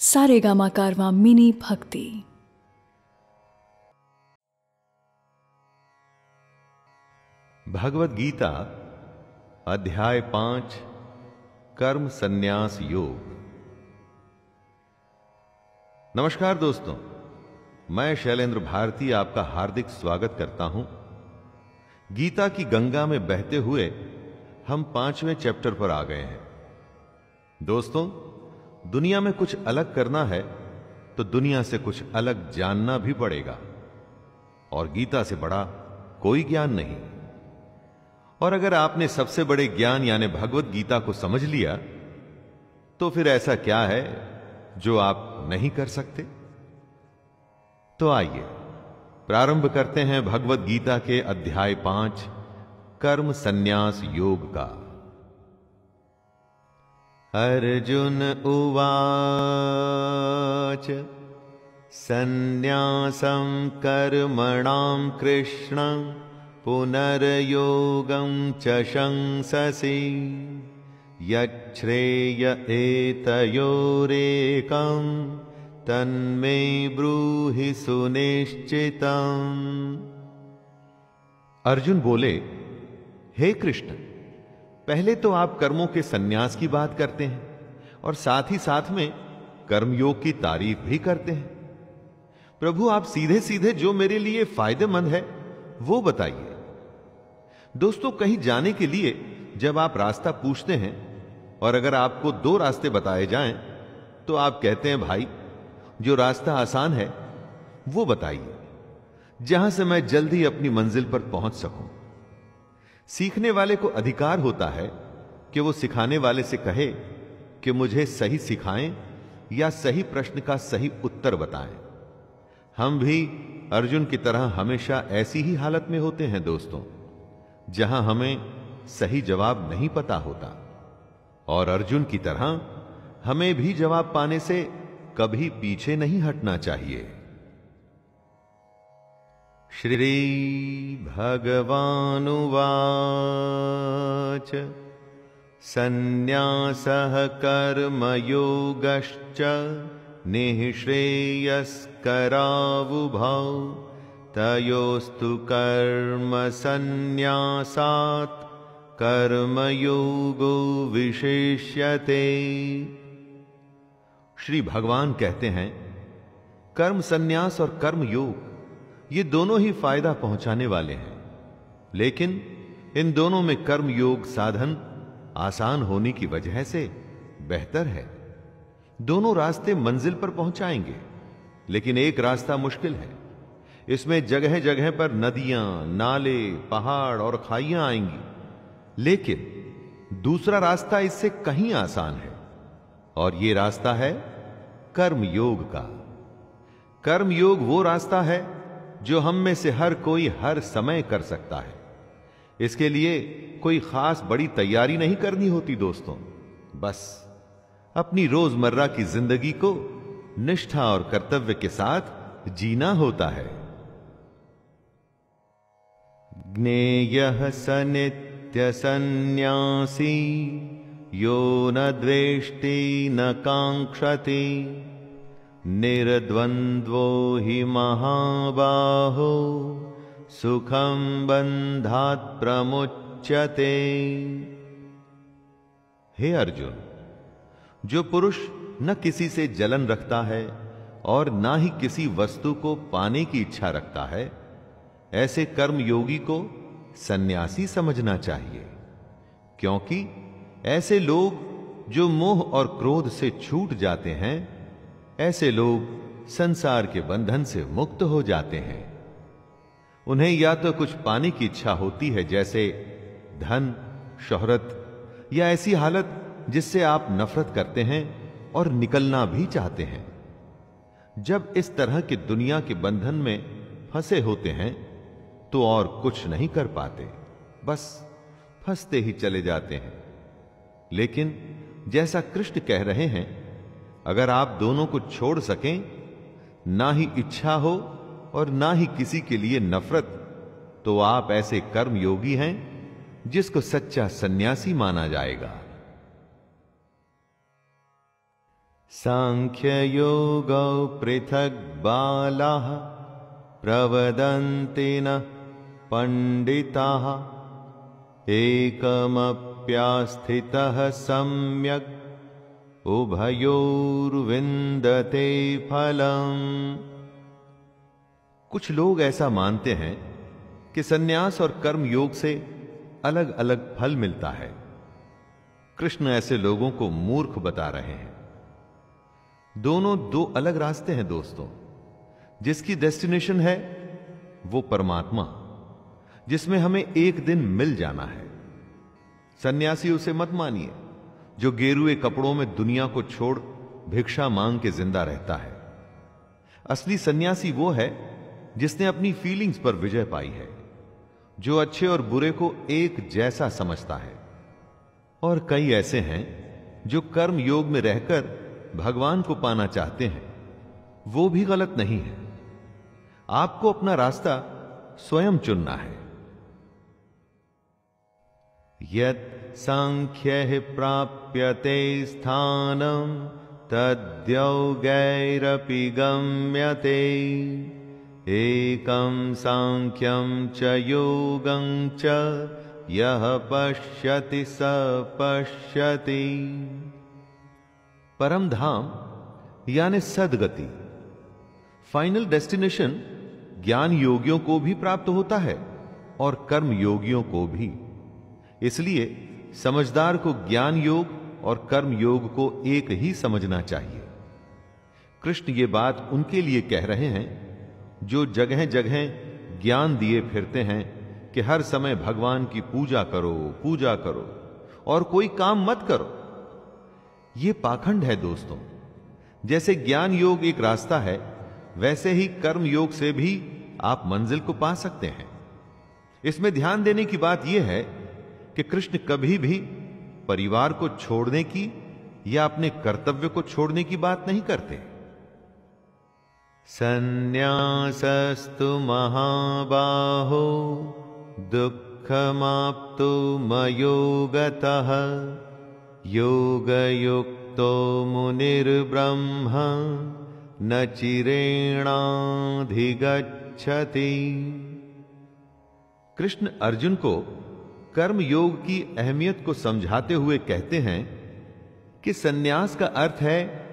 सारेगामा कारवां mini भक्ति। भगवत गीता अध्याय 5 कर्म संन्यास योग। नमस्कार दोस्तों, मैं शैलेंद्र भारती आपका हार्दिक स्वागत करता हूं। गीता की गंगा में बहते हुए हम 5वें चैप्टर पर आ गए हैं। दोस्तों, दुनिया में कुछ अलग करना है तो दुनिया से कुछ अलग जानना भी पड़ेगा, और गीता से बड़ा कोई ज्ञान नहीं। और अगर आपने सबसे बड़े ज्ञान यानी भगवत गीता को समझ लिया तो फिर ऐसा क्या है जो आप नहीं कर सकते। तो आइए प्रारंभ करते हैं भगवत गीता के अध्याय 5 कर्म संन्यास योग का। अर्जुन उवाच संन्यासं कर्मणां कृष्ण पुनर्योगं च शंससि यच्छ्रेय एतयोरेकं तन्मे ब्रूहि सुनिश्चितम्। अर्जुन बोले, हे कृष्ण, पहले तो आप कर्मों के संन्यास की बात करते हैं और साथ ही साथ में कर्मयोग की तारीफ भी करते हैं। प्रभु, आप सीधे सीधे जो मेरे लिए फायदेमंद है वो बताइए। दोस्तों, कहीं जाने के लिए जब आप रास्ता पूछते हैं और अगर आपको 2 रास्ते बताए जाएं तो आप कहते हैं, भाई जो रास्ता आसान है वो बताइए, जहां से मैं जल्दी अपनी मंजिल पर पहुंच सकूं। सीखने वाले को अधिकार होता है कि वो सिखाने वाले से कहे कि मुझे सही सिखाएं या सही प्रश्न का सही उत्तर बताएं। हम भी अर्जुन की तरह हमेशा ऐसी ही हालत में होते हैं दोस्तों, जहां हमें सही जवाब नहीं पता होता, और अर्जुन की तरह हमें भी जवाब पाने से कभी पीछे नहीं हटना चाहिए। श्री भगवानुवाच संन्यासः कर्मयोगश्च निःश्रेयस्करावुभौ तयोस्तु कर्म संन्यासात् कर्मयोगो विशिष्यते। श्री भगवान कहते हैं, कर्म संन्यास और कर्म योग ये दोनों ही फायदा पहुंचाने वाले हैं, लेकिन इन दोनों में कर्म योग साधन आसान होने की वजह से बेहतर है। दोनों रास्ते मंजिल पर पहुंचाएंगे, लेकिन एक रास्ता मुश्किल है। इसमें जगह जगह पर नदियां, नाले, पहाड़ और खाइयां आएंगी, लेकिन दूसरा रास्ता इससे कहीं आसान है, और ये रास्ता है कर्म योग का। कर्म योग वो रास्ता है जो हम में से हर कोई हर समय कर सकता है। इसके लिए कोई खास बड़ी तैयारी नहीं करनी होती दोस्तों, बस अपनी रोजमर्रा की जिंदगी को निष्ठा और कर्तव्य के साथ जीना होता है। ज्ञेयः स नित्य सन्न्यासी यो न द्वेष्टि न कांक्षति निर्द्वंद्वो हि महाबाहो सुखं बंधात् प्रमुच्यते। हे अर्जुन, जो पुरुष न किसी से जलन रखता है और ना ही किसी वस्तु को पाने की इच्छा रखता है, ऐसे कर्म योगी को सन्यासी समझना चाहिए, क्योंकि ऐसे लोग जो मोह और क्रोध से छूट जाते हैं, ऐसे लोग संसार के बंधन से मुक्त हो जाते हैं। उन्हें या तो कुछ पाने की इच्छा होती है, जैसे धन, शोहरत, या ऐसी हालत जिससे आप नफरत करते हैं और निकलना भी चाहते हैं। जब इस तरह की दुनिया के बंधन में फंसे होते हैं तो और कुछ नहीं कर पाते, बस फंसते ही चले जाते हैं। लेकिन जैसा कृष्ण कह रहे हैं, अगर आप दोनों को छोड़ सकें, ना ही इच्छा हो और ना ही किसी के लिए नफरत, तो आप ऐसे कर्म योगी हैं जिसको सच्चा सन्यासी माना जाएगा। सांख्ययोगौ पृथक् बालाः प्रवदन्ति न पंडिताः एकमप्यास्थितः सम्यक् उभयोर्विन्दते फलम्। कुछ लोग ऐसा मानते हैं कि सन्यास और कर्म योग से अलग अलग फल मिलता है। कृष्ण ऐसे लोगों को मूर्ख बता रहे हैं। दोनों दो अलग रास्ते हैं दोस्तों। जिसकी डेस्टिनेशन है वो परमात्मा, जिसमें हमें एक दिन मिल जाना है। सन्यासी उसे मत मानिए जो गेरुए कपड़ों में दुनिया को छोड़ भिक्षा मांग के जिंदा रहता है। असली सन्यासी वो है जिसने अपनी फीलिंग्स पर विजय पाई है, जो अच्छे और बुरे को एक जैसा समझता है। और कई ऐसे हैं जो कर्म योग में रहकर भगवान को पाना चाहते हैं। वो भी गलत नहीं है। आपको अपना रास्ता स्वयं चुनना है। यत् सांख्यः प्राप्यते स्थानं तद्योगैरपि गम्यते एकं सांख्यं च योगं च यः पश्यति स पश्यति। परम धाम यानी सदगति, फाइनल डेस्टिनेशन ज्ञान योगियों को भी प्राप्त होता है और कर्म योगियों को भी। इसलिए समझदार को ज्ञान योग और कर्म योग को एक ही समझना चाहिए। कृष्ण ये बात उनके लिए कह रहे हैं जो जगह जगह ज्ञान दिए फिरते हैं कि हर समय भगवान की पूजा करो, पूजा करो और कोई काम मत करो। यह पाखंड है दोस्तों। जैसे ज्ञान योग एक रास्ता है, वैसे ही कर्म योग से भी आप मंजिल को पा सकते हैं। इसमें ध्यान देने की बात यह है कि कृष्ण कभी भी परिवार को छोड़ने की या अपने कर्तव्य को छोड़ने की बात नहीं करते। संन्यासस्तु महाबाहो दुःखमाप्तु मयोगतः योगयुक्तो मुनिर्ब्रह्म न चिरेणाधिगच्छति। कृष्ण अर्जुन को कर्म योग की अहमियत को समझाते हुए कहते हैं कि सन्यास का अर्थ है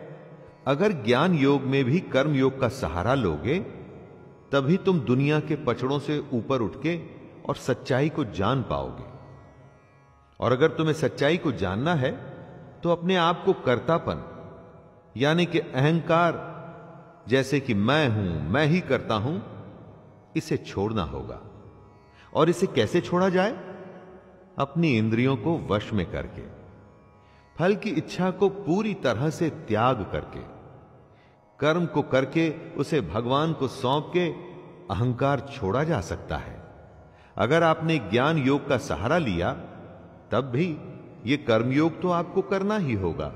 अगर ज्ञान योग में भी कर्म योग का सहारा लोगे तभी तुम दुनिया के पचड़ों से ऊपर उठ के और सच्चाई को जान पाओगे। और अगर तुम्हें सच्चाई को जानना है तो अपने आप को कर्तापन यानी कि अहंकार, जैसे कि मैं हूं, मैं ही करता हूं, इसे छोड़ना होगा। और इसे कैसे छोड़ा जाए? अपनी इंद्रियों को वश में करके, फल की इच्छा को पूरी तरह से त्याग करके, कर्म को करके उसे भगवान को सौंप के अहंकार छोड़ा जा सकता है। अगर आपने ज्ञान योग का सहारा लिया तब भी ये कर्मयोग तो आपको करना ही होगा।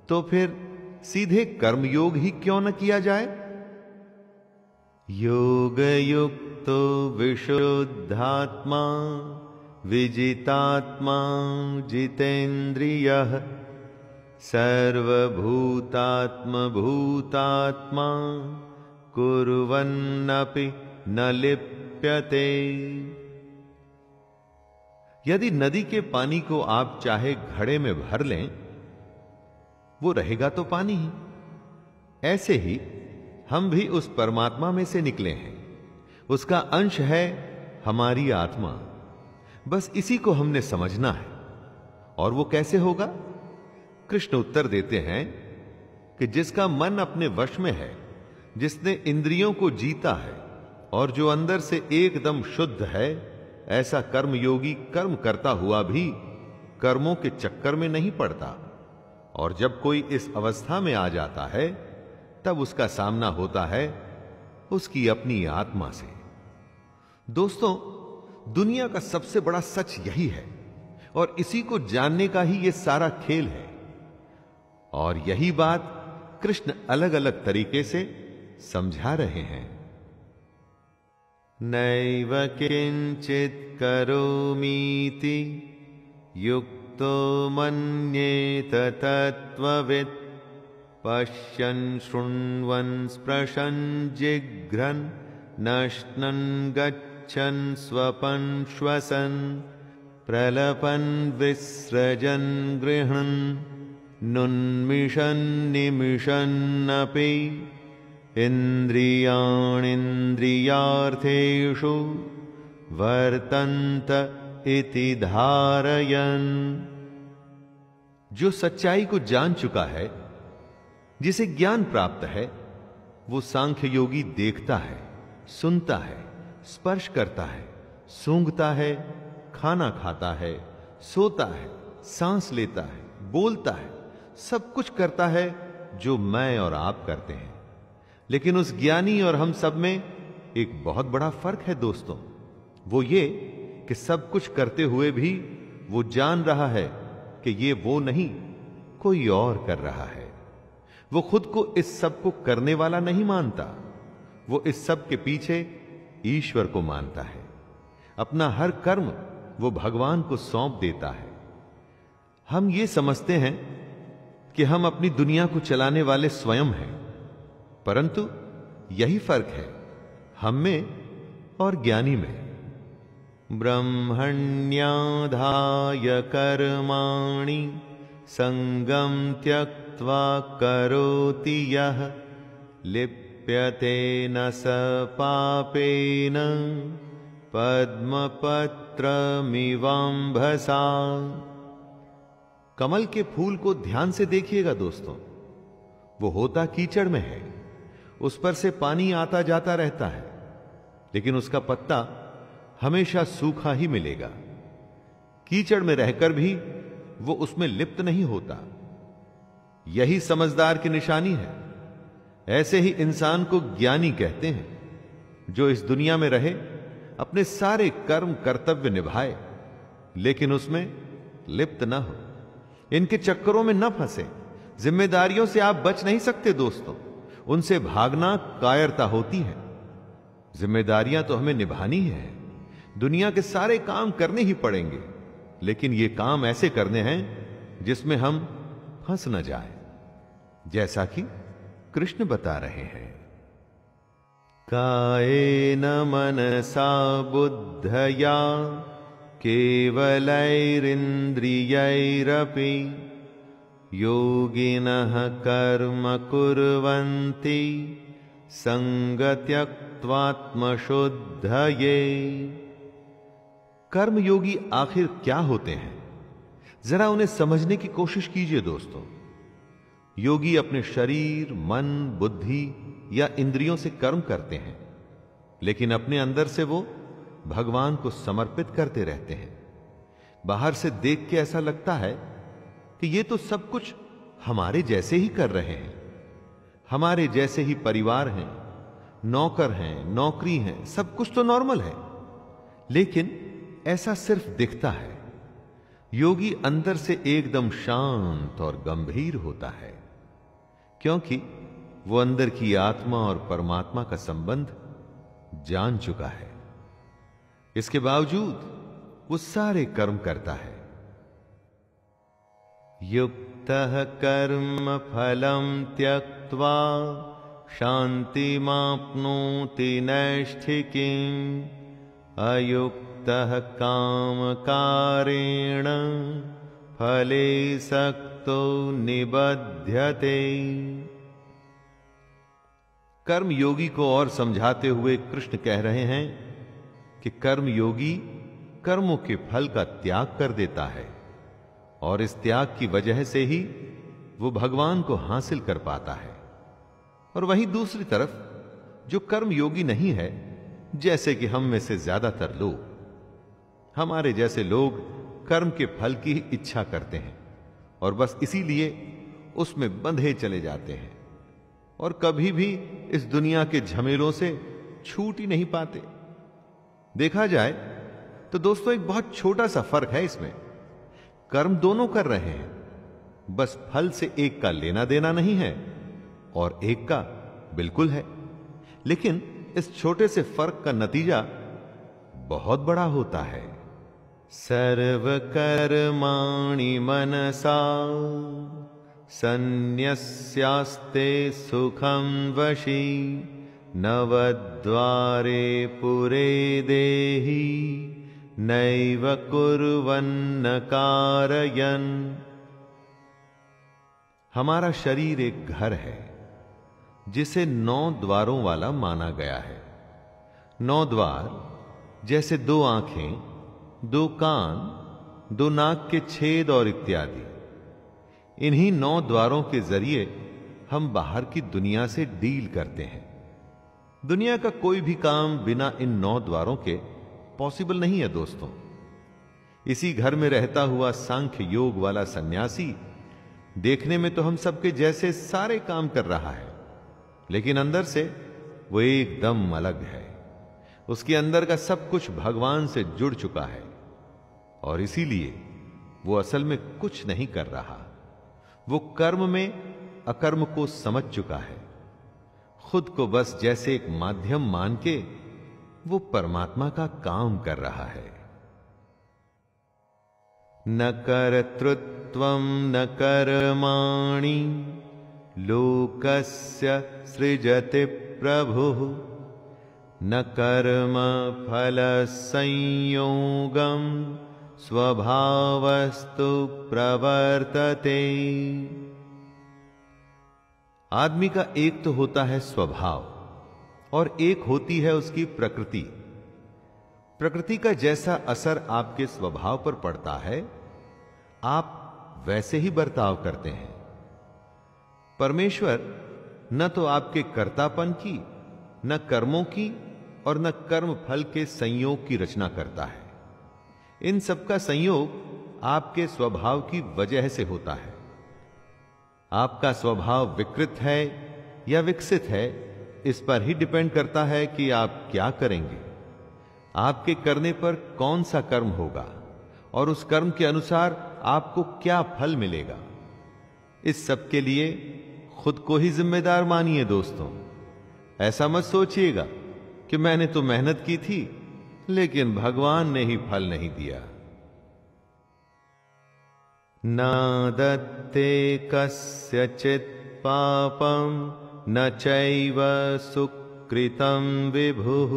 तो फिर सीधे कर्मयोग ही क्यों न किया जाए? योग युक्तो विशुद्धात्मा विजितात्मा जितेन्द्रियः सर्वभूतात्म भूतात्मा कुर्वन्नपि न लिप्यते। यदि नदी के पानी को आप चाहे घड़े में भर लें, वो रहेगा तो पानी ही। ऐसे ही हम भी उस परमात्मा में से निकले हैं, उसका अंश है हमारी आत्मा। बस इसी को हमने समझना है। और वो कैसे होगा? कृष्ण उत्तर देते हैं कि जिसका मन अपने वश में है, जिसने इंद्रियों को जीता है और जो अंदर से एकदम शुद्ध है, ऐसा कर्मयोगी कर्म करता हुआ भी कर्मों के चक्कर में नहीं पड़ता। और जब कोई इस अवस्था में आ जाता है तब उसका सामना होता है उसकी अपनी आत्मा से। दोस्तों, दुनिया का सबसे बड़ा सच यही है और इसी को जानने का ही यह सारा खेल है। और यही बात कृष्ण अलग अलग तरीके से समझा रहे हैं। नैव किंचित करोमीति युक्तो मन्येत तत्त्ववित् पश्यन् शृण्वन् स्पृशन् जिघ्रन् नश्नन् गच्छन् स्वपन् श्वसन् प्रलपन् विसृजन् गृह्णन् नुन्मिषन् निमिषन्नपि इन्द्रियाणीन्द्रियार्थेषु वर्तन्त इति धारयन्। जो सच्चाई को जान चुका है, जिसे ज्ञान प्राप्त है, वो सांख्य योगी देखता है, सुनता है, स्पर्श करता है, सूंघता है, खाना खाता है, सोता है, सांस लेता है, बोलता है, सब कुछ करता है जो मैं और आप करते हैं। लेकिन उस ज्ञानी और हम सब में एक बहुत बड़ा फर्क है दोस्तों। वो ये कि सब कुछ करते हुए भी वो जान रहा है कि ये वो नहीं, कोई और कर रहा है। वो खुद को इस सब को करने वाला नहीं मानता, वो इस सब के पीछे ईश्वर को मानता है। अपना हर कर्म वो भगवान को सौंप देता है। हम ये समझते हैं कि हम अपनी दुनिया को चलाने वाले स्वयं हैं, परंतु यही फर्क है हम में और ज्ञानी में। ब्रह्मण्याधाय कर्माणि संगम त्यक्त्वा करोति यः लिप्यते न स पापेन पद्मपत्रमिवाम्भसा। कमल के फूल को ध्यान से देखिएगा दोस्तों। वो होता कीचड़ में है, उस पर से पानी आता जाता रहता है, लेकिन उसका पत्ता हमेशा सूखा ही मिलेगा। कीचड़ में रहकर भी वो उसमें लिप्त नहीं होता। यही समझदार की निशानी है। ऐसे ही इंसान को ज्ञानी कहते हैं, जो इस दुनिया में रहे, अपने सारे कर्म कर्तव्य निभाए, लेकिन उसमें लिप्त न हो, इनके चक्करों में न फंसे। जिम्मेदारियों से आप बच नहीं सकते दोस्तों, उनसे भागना कायरता होती है। जिम्मेदारियां तो हमें निभानी है, दुनिया के सारे काम करने ही पड़ेंगे, लेकिन ये काम ऐसे करने हैं जिसमें हम फंस न जाए, जैसा कि कृष्ण बता रहे हैं। कायेन मनसा बुद्धया केवलैरिन्द्रियैरपि योगिनः कर्म कुर्वन्ति संगत्यक्त्वात्मशुद्धये। कर्म योगी आखिर क्या होते हैं, जरा उन्हें समझने की कोशिश कीजिए दोस्तों। योगी अपने शरीर, मन, बुद्धि या इंद्रियों से कर्म करते हैं, लेकिन अपने अंदर से वो भगवान को समर्पित करते रहते हैं। बाहर से देख के ऐसा लगता है कि ये तो सब कुछ हमारे जैसे ही कर रहे हैं, हमारे जैसे ही परिवार हैं, नौकर हैं, नौकरी हैं, सब कुछ तो नॉर्मल है। लेकिन ऐसा सिर्फ दिखता है। योगी अंदर से एकदम शांत और गंभीर होता है, क्योंकि वो अंदर की आत्मा और परमात्मा का संबंध जान चुका है। इसके बावजूद वो सारे कर्म करता है। युक्तः कर्म फलं त्यक्त्वा शान्तिमाप्नोति नैष्ठिकीम् अयुक्तः कामकारेण फले सक्तो निबध्यते। कर्म योगी को और समझाते हुए कृष्ण कह रहे हैं कि कर्म योगी कर्मों के फल का त्याग कर देता है, और इस त्याग की वजह से ही वो भगवान को हासिल कर पाता है। और वहीं दूसरी तरफ जो कर्म योगी नहीं है, जैसे कि हम में से ज्यादातर लोग, हमारे जैसे लोग कर्म के फल की ही इच्छा करते हैं और बस इसीलिए उसमें बंधे चले जाते हैं और कभी भी इस दुनिया के झमेलों से छूट ही नहीं पाते। देखा जाए तो दोस्तों एक बहुत छोटा सा फर्क है इसमें। कर्म दोनों कर रहे हैं, बस फल से एक का लेना देना नहीं है और एक का बिल्कुल है। लेकिन इस छोटे से फर्क का नतीजा बहुत बड़ा होता है। सर्व कर्माणि मनसा सन्न्यस्यास्ते सुखं वशी नवद्वारे पुरे देहि नैव कुर्वन्न कारयन्। हमारा शरीर एक घर है जिसे 9 द्वारों वाला माना गया है। 9 द्वार जैसे 2 आंखें, 2 कान, 2 नाक के छेद और इत्यादि। इन्हीं 9 द्वारों के जरिए हम बाहर की दुनिया से डील करते हैं। दुनिया का कोई भी काम बिना इन 9 द्वारों के पॉसिबल नहीं है दोस्तों। इसी घर में रहता हुआ सांख्य योग वाला सन्यासी देखने में तो हम सबके जैसे सारे काम कर रहा है, लेकिन अंदर से वो एकदम अलग है। उसके अंदर का सब कुछ भगवान से जुड़ चुका है और इसीलिए वो असल में कुछ नहीं कर रहा। वो कर्म में अकर्म को समझ चुका है। खुद को बस जैसे एक माध्यम मान के वो परमात्मा का काम कर रहा है। न कर्तृत्वं न कर्माणि लोकस्य सृजति प्रभुः न कर्म फल संयोगम स्वभावस्तु प्रवर्तते। आदमी का एक तो होता है स्वभाव और एक होती है उसकी प्रकृति। प्रकृति का जैसा असर आपके स्वभाव पर पड़ता है, आप वैसे ही बर्ताव करते हैं। परमेश्वर न तो आपके कर्तापन की, न कर्मों की और न कर्म फल के संयोग की रचना करता है। इन सब का संयोग आपके स्वभाव की वजह से होता है। आपका स्वभाव विकृत है या विकसित है, इस पर ही डिपेंड करता है कि आप क्या करेंगे। आपके करने पर कौन सा कर्म होगा और उस कर्म के अनुसार आपको क्या फल मिलेगा। इस सब के लिए खुद को ही जिम्मेदार मानिए दोस्तों। ऐसा मत सोचिएगा कि मैंने तो मेहनत की थी लेकिन भगवान ने ही फल नहीं दिया। न दत्ते कस्यचित् पापं न चैव सुकृतं विभुः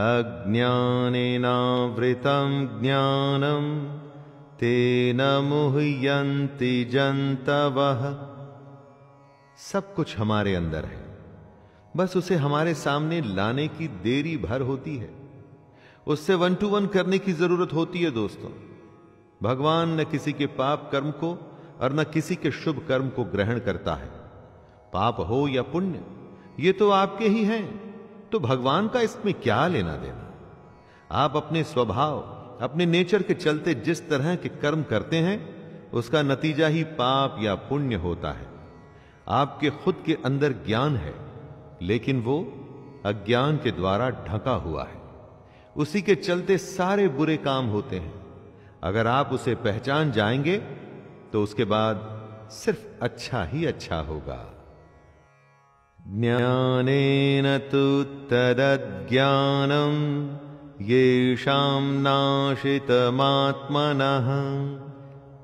अज्ञानेनावृतं ज्ञानं तेन मुह्यन्ति जन्तवः। सब कुछ हमारे अंदर है, बस उसे हमारे सामने लाने की देरी भर होती है। उससे 1 to 1 करने की जरूरत होती है दोस्तों। भगवान न किसी के पाप कर्म को और न किसी के शुभ कर्म को ग्रहण करता है। पाप हो या पुण्य, ये तो आपके ही हैं, तो भगवान का इसमें क्या लेना देना। आप अपने स्वभाव, अपने नेचर के चलते जिस तरह के कर्म करते हैं, उसका नतीजा ही पाप या पुण्य होता है। आपके खुद के अंदर ज्ञान है, लेकिन वो अज्ञान के द्वारा ढका हुआ है। उसी के चलते सारे बुरे काम होते हैं। अगर आप उसे पहचान जाएंगे तो उसके बाद सिर्फ अच्छा ही अच्छा होगा। ज्ञानेन तु तदज्ञानं येषां नाशितमात्मनः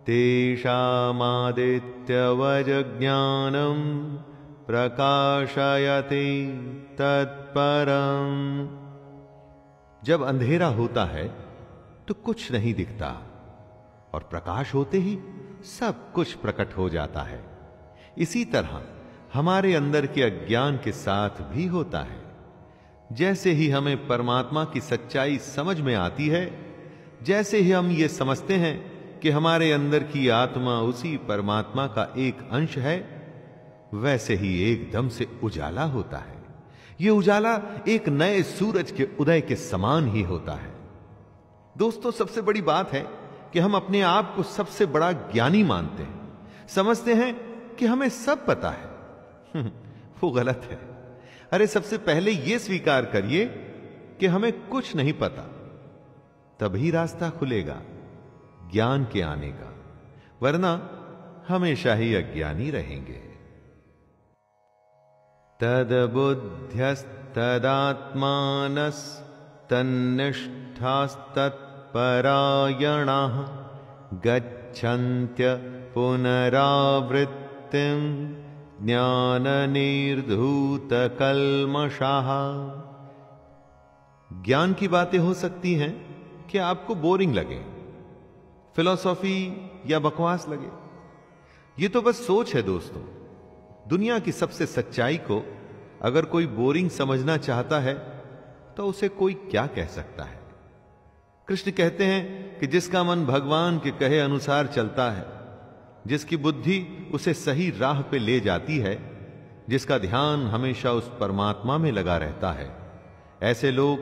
तेषामादित्यवज्ञानं प्रकाशयति तत्परम्। जब अंधेरा होता है तो कुछ नहीं दिखता और प्रकाश होते ही सब कुछ प्रकट हो जाता है। इसी तरह हमारे अंदर के अज्ञान के साथ भी होता है। जैसे ही हमें परमात्मा की सच्चाई समझ में आती है, जैसे ही हम ये समझते हैं कि हमारे अंदर की आत्मा उसी परमात्मा का एक अंश है, वैसे ही एकदम से उजाला होता है। यह उजाला एक नए सूरज के उदय के समान ही होता है। दोस्तों, सबसे बड़ी बात है कि हम अपने आप को सबसे बड़ा ज्ञानी मानते हैं, समझते हैं कि हमें सब पता है। वो गलत है। अरे, सबसे पहले यह स्वीकार करिए कि हमें कुछ नहीं पता, तभी रास्ता खुलेगा ज्ञान के आने का, वरना हमेशा ही अज्ञानी रहेंगे। तदबुद्ध्यस्तदात्मानस्तन्निष्ठास्तत्परायणाः गच्छन्त्य पुनरावृत्तिं ज्ञाननिर्धूतकल्मषाः। ज्ञान की बातें हो सकती हैं कि आपको बोरिंग लगे, फिलॉसफी या बकवास लगे। ये तो बस सोच है दोस्तों। दुनिया की सबसे सच्चाई को अगर कोई बोरिंग समझना चाहता है तो उसे कोई क्या कह सकता है। कृष्ण कहते हैं कि जिसका मन भगवान के कहे अनुसार चलता है, जिसकी बुद्धि उसे सही राह पे ले जाती है, जिसका ध्यान हमेशा उस परमात्मा में लगा रहता है, ऐसे लोग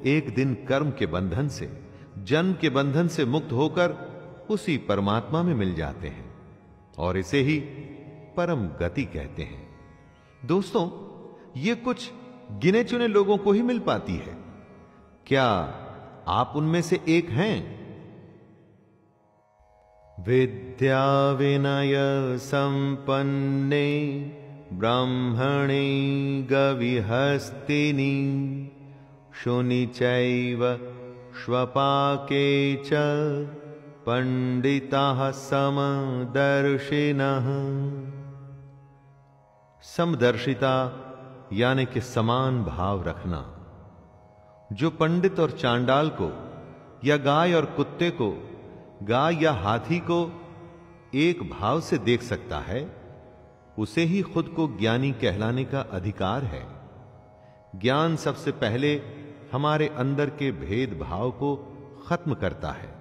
एक दिन कर्म के बंधन से, जन्म के बंधन से मुक्त होकर उसी परमात्मा में मिल जाते हैं और इसे ही परम गति कहते हैं। दोस्तों, ये कुछ गिने चुने लोगों को ही मिल पाती है। क्या आप उनमें से एक हैं? विद्या विनय संपन्ने ब्राह्मणे गविहस्तिनि शुनि चैव श्वपाके च पंडिताः समदर्शिनः। समदर्शिता यानी कि समान भाव रखना। जो पंडित और चांडाल को, या गाय और कुत्ते को, गाय या हाथी को एक भाव से देख सकता है, उसे ही खुद को ज्ञानी कहलाने का अधिकार है। ज्ञान सबसे पहले हमारे अंदर के भेदभाव को खत्म करता है।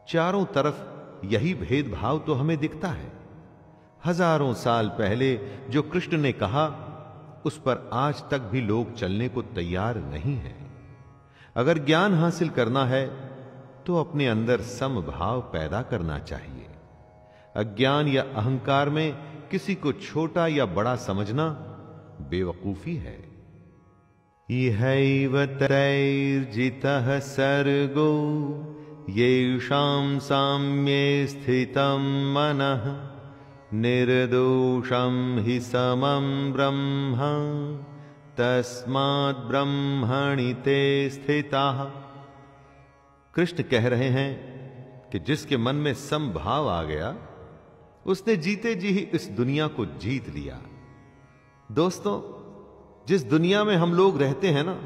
चारों तरफ यही भेदभाव तो हमें दिखता है। हजारों साल पहले जो कृष्ण ने कहा, उस पर आज तक भी लोग चलने को तैयार नहीं हैं। अगर ज्ञान हासिल करना है तो अपने अंदर समभाव पैदा करना चाहिए। अज्ञान या अहंकार में किसी को छोटा या बड़ा समझना बेवकूफी है। इहैव तैर्जितः सर्गो येषां साम्ये स्थितं मनः निर्दोषं हि समं ब्रह्म तस्माद् ब्रह्मणि ते स्थिताः। कृष्ण कह रहे हैं कि जिसके मन में समभाव आ गया, उसने जीते जी ही इस दुनिया को जीत लिया। दोस्तों, जिस दुनिया में हम लोग रहते हैं ना,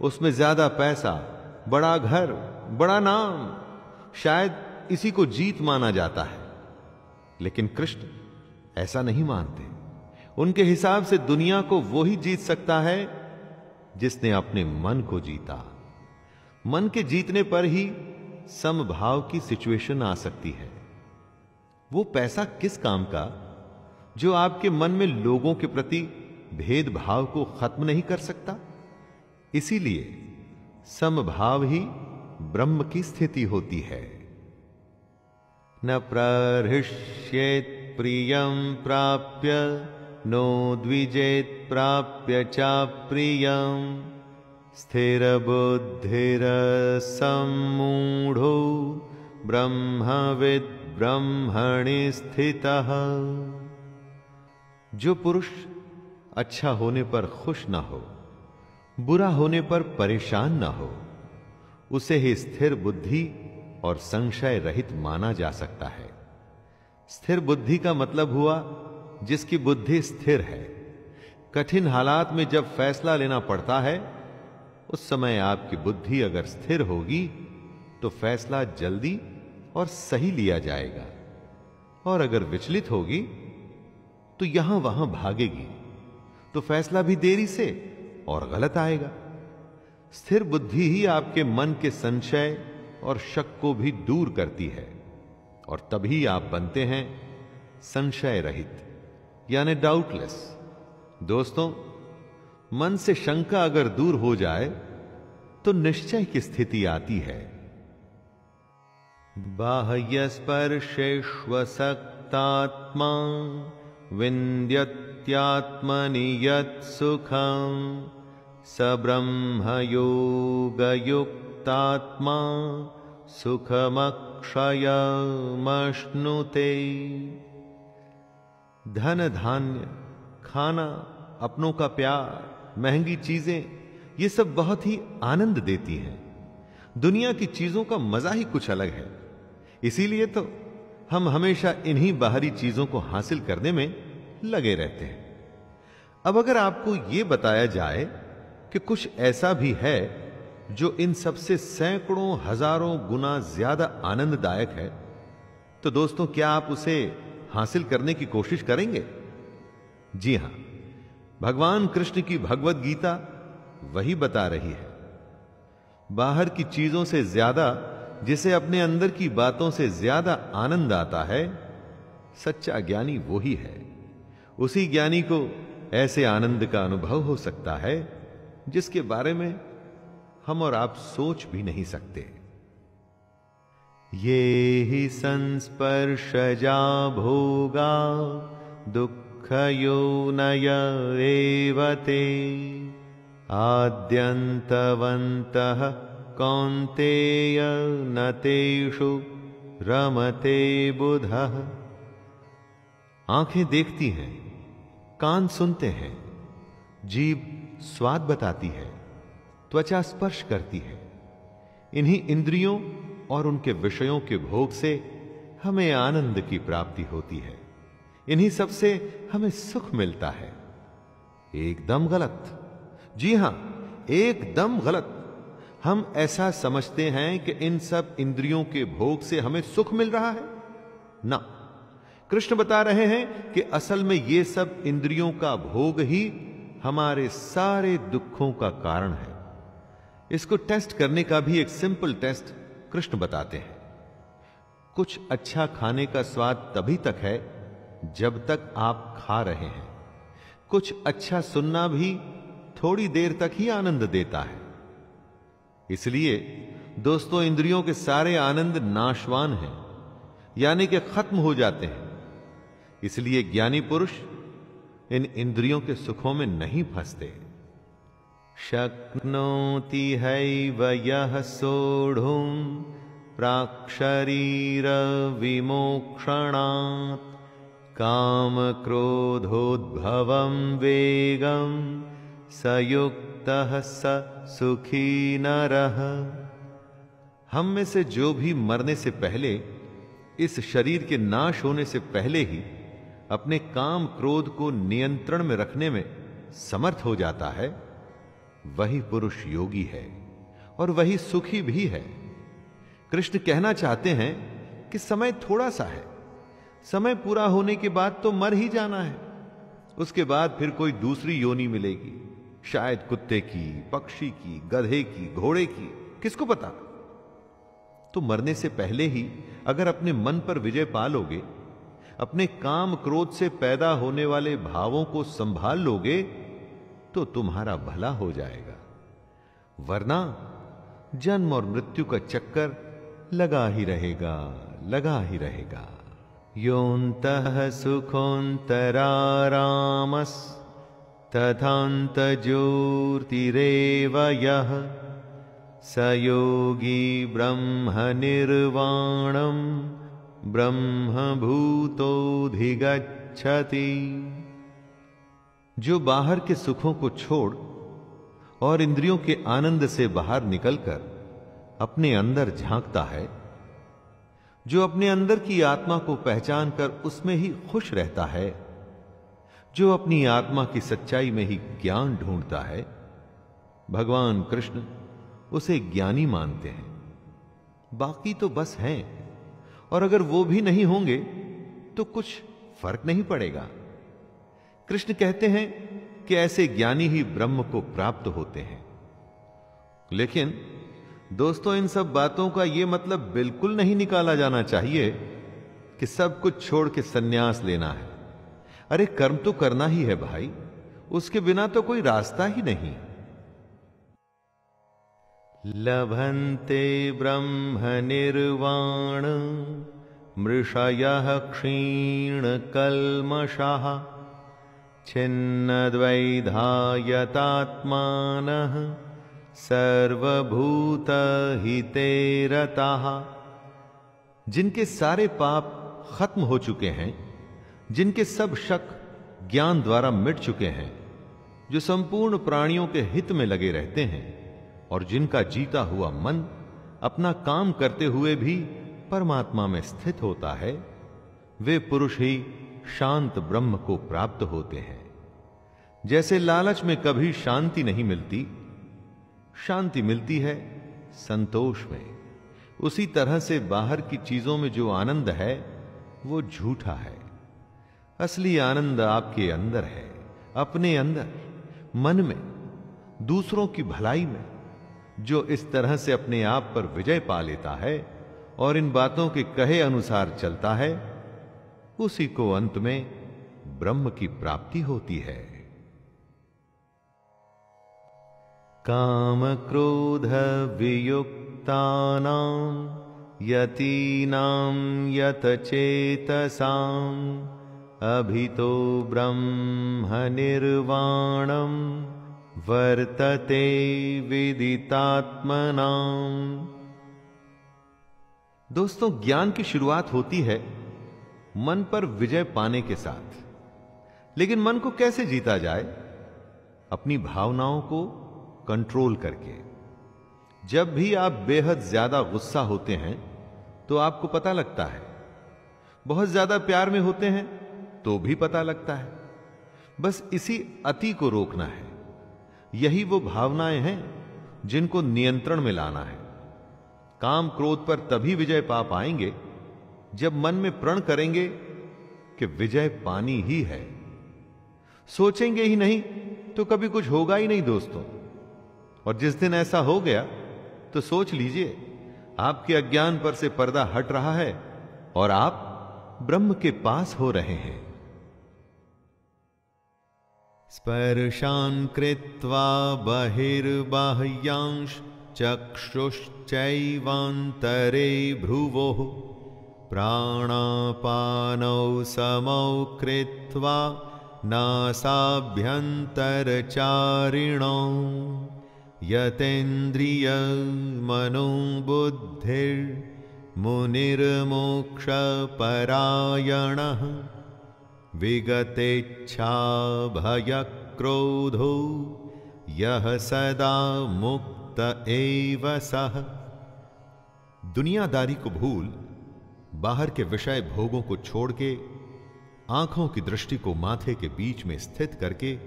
उसमें ज्यादा पैसा, बड़ा घर, बड़ा नाम, शायद इसी को जीत माना जाता है। लेकिन कृष्ण ऐसा नहीं मानते। उनके हिसाब से दुनिया को वो ही जीत सकता है जिसने अपने मन को जीता। मन के जीतने पर ही समभाव की सिचुएशन आ सकती है। वो पैसा किस काम का जो आपके मन में लोगों के प्रति भेदभाव को खत्म नहीं कर सकता। इसीलिए समभाव ही ब्रह्म की स्थिति होती है। न प्रहृष्येत् प्रियं प्राप्य नो द्विजेत् प्राप्य च प्रियं स्थिरबुद्धिरसम्मूढो ब्रह्मविद् ब्रह्मणि स्थितः। जो पुरुष अच्छा होने पर खुश न हो, बुरा होने पर परेशान न हो, उसे ही स्थिर बुद्धि और संशय रहित माना जा सकता है। स्थिर बुद्धि का मतलब हुआ जिसकी बुद्धि स्थिर है। कठिन हालात में जब फैसला लेना पड़ता है, उस समय आपकी बुद्धि अगर स्थिर होगी तो फैसला जल्दी और सही लिया जाएगा, और अगर विचलित होगी तो यहां वहां भागेगी तो फैसला भी देरी से और गलत आएगा। स्थिर बुद्धि ही आपके मन के संशय और शक को भी दूर करती है, और तभी आप बनते हैं संशय रहित, यानी डाउटलेस। दोस्तों, मन से शंका अगर दूर हो जाए तो निश्चय की स्थिति आती है। बाह्य स्पर्शेष्वसक्तात्मा विन्द्यत्यात्मनि यत् सुखं स ब्रह्मयोगयुक्तात्मा सुखमक्षयमश्नुते। धन धान्य, खाना, अपनों का प्यार, महंगी चीजें, ये सब बहुत ही आनंद देती हैं। दुनिया की चीजों का मजा ही कुछ अलग है। इसीलिए तो हम हमेशा इन्हीं बाहरी चीजों को हासिल करने में लगे रहते हैं। अब अगर आपको यह बताया जाए कि कुछ ऐसा भी है जो इन सबसे सैकड़ों हजारों गुना ज्यादा आनंददायक है, तो दोस्तों क्या आप उसे हासिल करने की कोशिश करेंगे? जी हां, भगवान कृष्ण की भगवत गीता वही बता रही है। बाहर की चीजों से ज्यादा जिसे अपने अंदर की बातों से ज्यादा आनंद आता है, सच्चा ज्ञानी वो ही है। उसी ज्ञानी को ऐसे आनंद का अनुभव हो सकता है जिसके बारे में हम और आप सोच भी नहीं सकते। ये ही संस्पर्शजा भोगा दुःखयोनय एव ते आद्यन्तवन्तः कौन्तेय न तेषु रमते बुधः। आंखें देखती हैं, कान सुनते हैं, जीभ स्वाद बताती है, त्वचा स्पर्श करती है। इन्हीं इंद्रियों और उनके विषयों के भोग से हमें आनंद की प्राप्ति होती है। इन्हीं सब से हमें सुख मिलता है। एकदम गलत, जी हां, एकदम गलत। हम ऐसा समझते हैं कि इन सब इंद्रियों के भोग से हमें सुख मिल रहा है ना। कृष्ण बता रहे हैं कि असल में ये सब इंद्रियों का भोग ही हमारे सारे दुखों का कारण है। इसको टेस्ट करने का भी एक सिंपल टेस्ट कृष्ण बताते हैं। कुछ अच्छा खाने का स्वाद तभी तक है जब तक आप खा रहे हैं। कुछ अच्छा सुनना भी थोड़ी देर तक ही आनंद देता है। इसलिए दोस्तों, इंद्रियों के सारे आनंद नाशवान हैं, यानी कि खत्म हो जाते हैं। इसलिए ज्ञानी पुरुष इन इंद्रियों के सुखों में नहीं फंसते। शक्नोति हैव यः सोढुं प्राक्शरीर विमोक्षणात् काम क्रोधोद्भवं वेगं सयुक्तः स सुखी नरः। हम में से जो भी मरने से पहले, इस शरीर के नाश होने से पहले ही अपने काम क्रोध को नियंत्रण में रखने में समर्थ हो जाता है, वही पुरुष योगी है और वही सुखी भी है। कृष्ण कहना चाहते हैं कि समय थोड़ा सा है। समय पूरा होने के बाद तो मर ही जाना है। उसके बाद फिर कोई दूसरी योनि मिलेगी, शायद कुत्ते की, पक्षी की, गधे की, घोड़े की, किसको पता। तो मरने से पहले ही अगर अपने मन पर विजय पा लोगे, अपने काम क्रोध से पैदा होने वाले भावों को संभाल लोगे, तो तुम्हारा भला हो जाएगा। वरना जन्म और मृत्यु का चक्कर लगा ही रहेगा, लगा ही रहेगा। योऽन्तः सुखोऽन्तरारामस् तथान्तर्ज्योतिरेव यः स योगी ब्रह्मनिर्वाणं ब्रह्मभूतोऽधिगच्छति। जो बाहर के सुखों को छोड़ और इंद्रियों के आनंद से बाहर निकलकर अपने अंदर झांकता है, जो अपने अंदर की आत्मा को पहचान कर उसमें ही खुश रहता है, जो अपनी आत्मा की सच्चाई में ही ज्ञान ढूंढता है, भगवान कृष्ण उसे ज्ञानी मानते हैं। बाकी तो बस हैं, और अगर वो भी नहीं होंगे तो कुछ फर्क नहीं पड़ेगा। कृष्ण कहते हैं कि ऐसे ज्ञानी ही ब्रह्म को प्राप्त होते हैं। लेकिन दोस्तों, इन सब बातों का यह मतलब बिल्कुल नहीं निकाला जाना चाहिए कि सब कुछ छोड़ के सन्यास लेना है। अरे कर्म तो करना ही है भाई, उसके बिना तो कोई रास्ता ही नहीं। लभन्ते ब्रह्म निर्वाण मृषयः क्षीण कल्मषः छिन्नद्वैधायतात्मानः सर्वभूतहिते रताः। जिनके सारे पाप खत्म हो चुके हैं, जिनके सब शक ज्ञान द्वारा मिट चुके हैं, जो संपूर्ण प्राणियों के हित में लगे रहते हैं, और जिनका जीता हुआ मन अपना काम करते हुए भी परमात्मा में स्थित होता है, वे पुरुष ही शांत ब्रह्म को प्राप्त होते हैं। जैसे लालच में कभी शांति नहीं मिलती, शांति मिलती है संतोष में, उसी तरह से बाहर की चीजों में जो आनंद है वो झूठा है। असली आनंद आपके अंदर है, अपने अंदर, मन में, दूसरों की भलाई में। जो इस तरह से अपने आप पर विजय पा लेता है और इन बातों के कहे अनुसार चलता है, उसी को अंत में ब्रह्म की प्राप्ति होती है। काम क्रोध वियुक्तानां यतीनां यतचेतसां अभितो ब्रह्म निर्वाणं वर्तते विदितात्मनां। दोस्तों, ज्ञान की शुरुआत होती है मन पर विजय पाने के साथ। लेकिन मन को कैसे जीता जाए? अपनी भावनाओं को कंट्रोल करके। जब भी आप बेहद ज्यादा गुस्सा होते हैं तो आपको पता लगता है, बहुत ज्यादा प्यार में होते हैं तो भी पता लगता है। बस इसी अति को रोकना है। यही वो भावनाएं हैं जिनको नियंत्रण में लाना है। काम क्रोध पर तभी विजय पा पाएंगे जब मन में प्रण करेंगे कि विजय पानी ही है। सोचेंगे ही नहीं तो कभी कुछ होगा ही नहीं दोस्तों। और जिस दिन ऐसा हो गया तो सोच लीजिए, आपके अज्ञान पर से पर्दा हट रहा है और आप ब्रह्म के पास हो रहे हैं। स्पर्शान् कृत्वा बहिर्बाह्यांश चक्षुश्चैवान्तरे भ्रुवोः प्राणापानौ समौ कृत्वा नासाभ्यन्तरचारिणौ यतेन्द्रियमनोबुद्धिर्मुनिर्मोक्षपरायणः विगतेच्छा भयक्रोधो यह सदा मुक्त एव सः। दुनियादारी को भूल बाहर के विषय भोगों को छोड़ के आंखों की दृष्टि को माथे के बीच में स्थित करके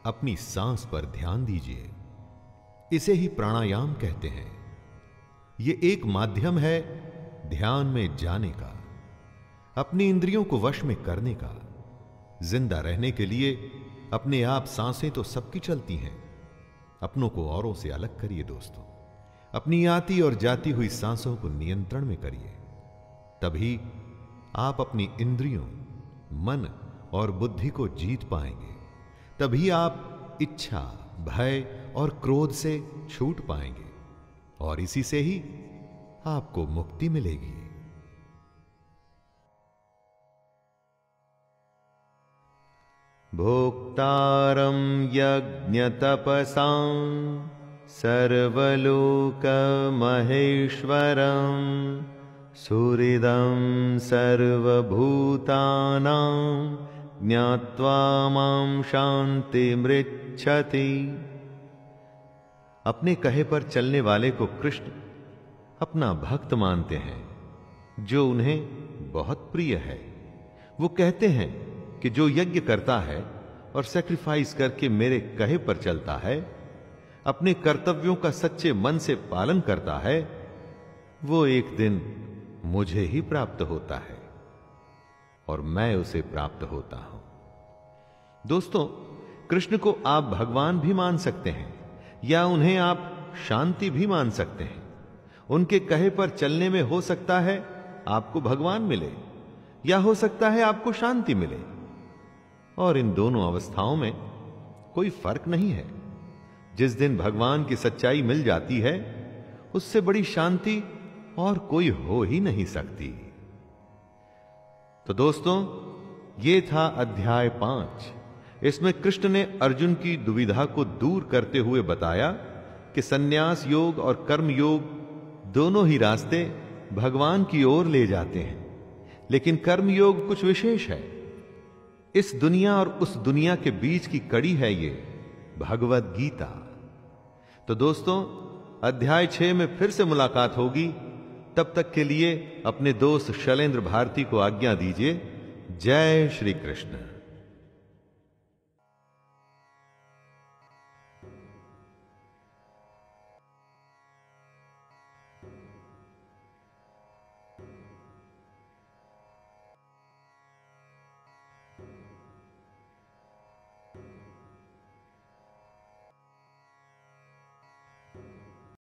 अपनी सांस पर ध्यान दीजिए। इसे ही प्राणायाम कहते हैं। यह एक माध्यम है ध्यान में जाने का, अपनी इंद्रियों को वश में करने का। जिंदा रहने के लिए अपने आप सांसें तो सबकी चलती हैं। अपनों को औरों से अलग करिए दोस्तों। अपनी आती और जाती हुई सांसों को नियंत्रण में करिए। तभी आप अपनी इंद्रियों, मन और बुद्धि को जीत पाएंगे। तभी आप इच्छा, भय और क्रोध से छूट पाएंगे और इसी से ही आपको मुक्ति मिलेगी। भोक्तारं यज्ञतपसां सर्वलोकमहेश्वरं सुहृदं सर्वभूतानां ज्ञात्वा मां शान्तिमृच्छति। अपने कहे पर चलने वाले को कृष्ण अपना भक्त मानते हैं, जो उन्हें बहुत प्रिय है। वो कहते हैं कि जो यज्ञ करता है और सैक्रिफाइस करके मेरे कहे पर चलता है, अपने कर्तव्यों का सच्चे मन से पालन करता है, वो एक दिन मुझे ही प्राप्त होता है और मैं उसे प्राप्त होता हूं। दोस्तों, कृष्ण को आप भगवान भी मान सकते हैं या उन्हें आप शांति भी मान सकते हैं। उनके कहे पर चलने में हो सकता है आपको भगवान मिले या हो सकता है आपको शांति मिले, और इन दोनों अवस्थाओं में कोई फर्क नहीं है। जिस दिन भगवान की सच्चाई मिल जाती है, उससे बड़ी शांति और कोई हो ही नहीं सकती। तो दोस्तों, ये था अध्याय 5। इसमें कृष्ण ने अर्जुन की दुविधा को दूर करते हुए बताया कि सन्यास योग और कर्म योग दोनों ही रास्ते भगवान की ओर ले जाते हैं, लेकिन कर्म योग कुछ विशेष है। इस दुनिया और उस दुनिया के बीच की कड़ी है ये भगवद गीता। तो दोस्तों, अध्याय 6 में फिर से मुलाकात होगी तब तक के लिए अपने दोस्त शैलेंद्र भारती को आज्ञा दीजिए। जय श्री कृष्ण।